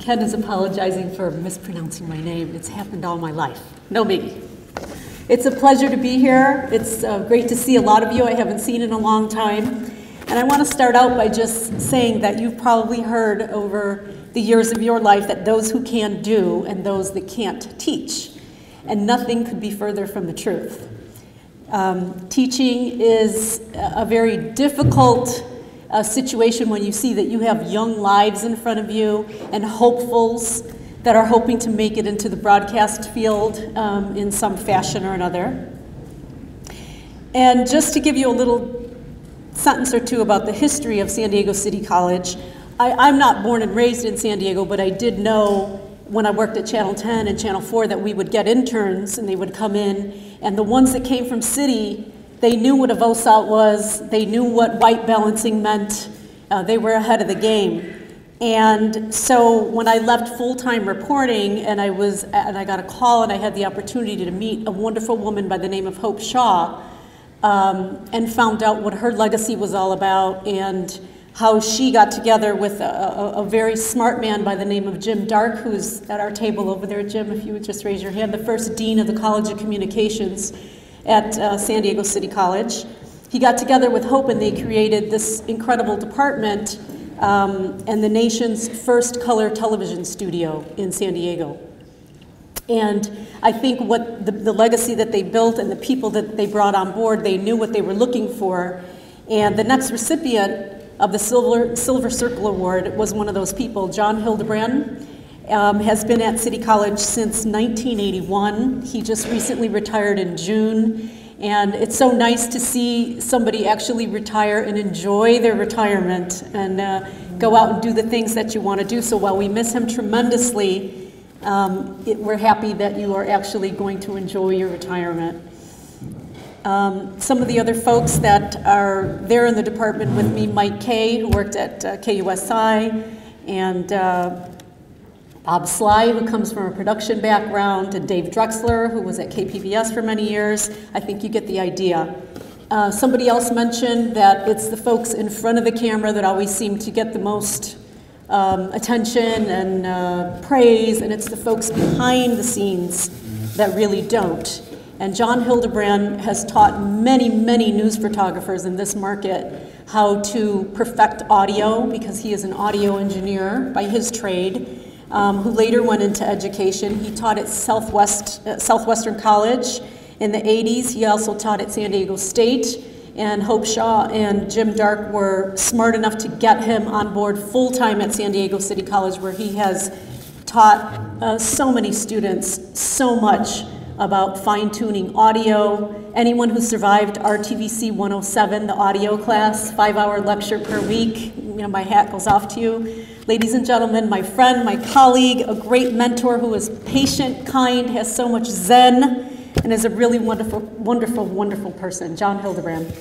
Ken is apologizing for mispronouncing my name. It's happened all my life. No biggie. It's a pleasure to be here. It's great to see a lot of you I haven't seen in a long time. And I want to start out by just saying that you've probably heard over the years of your life that those who can do and those that can't teach. And nothing could be further from the truth. Teaching is a very difficult situation when you see that you have young lives in front of you and hopefuls that are hoping to make it into the broadcast field in some fashion or another. And just to give you a little sentence or two about the history of San Diego City College, I'm not born and raised in San Diego, but I did know when I worked at Channel 10 and Channel 4 that we would get interns and they would come in, and the ones that came from City, they knew what a VOSALT was, they knew what white balancing meant, they were ahead of the game. And so when I left full-time reporting and I got a call and I had the opportunity to meet a wonderful woman by the name of Hope Shaw and found out what her legacy was all about and how she got together with a very smart man by the name of Jim Dark, who's at our table over there. Jim, if you would just raise your hand, the first dean of the College of Communications at San Diego City College. He got together with Hope and they created this incredible department and the nation's first color television studio in San Diego. And I think what the legacy that they built and the people that they brought on board, they knew what they were looking for. And the next recipient of the Silver Circle Award was one of those people. John Hildebrand has been at City College since 1981. He just recently retired in June. And it's so nice to see somebody actually retire and enjoy their retirement and go out and do the things that you want to do. So while we miss him tremendously, we're happy that you are actually going to enjoy your retirement. Some of the other folks that are there in the department with me, Mike Kay, who worked at KUSI, and Bob Sly, who comes from a production background, and Dave Drexler, who was at KPBS for many years. I think you get the idea. Somebody else mentioned that it's the folks in front of the camera that always seem to get the most attention and praise, and it's the folks behind the scenes that really don't. And John Hildebrand has taught many, many news photographers in this market how to perfect audio, because he is an audio engineer by his trade, who later went into education. He taught at Southwestern College in the 80s. He also taught at San Diego State. And Hope Shaw and Jim Dark were smart enough to get him on board full-time at San Diego City College, where he has taught so many students so much about fine-tuning audio. Anyone who survived RTVC 107, the audio class, 5-hour lecture per week, my hat goes off to you. Ladies and gentlemen, my friend, my colleague, a great mentor who is patient, kind, has so much zen, and is a really wonderful, wonderful, wonderful person, John Hildebrand.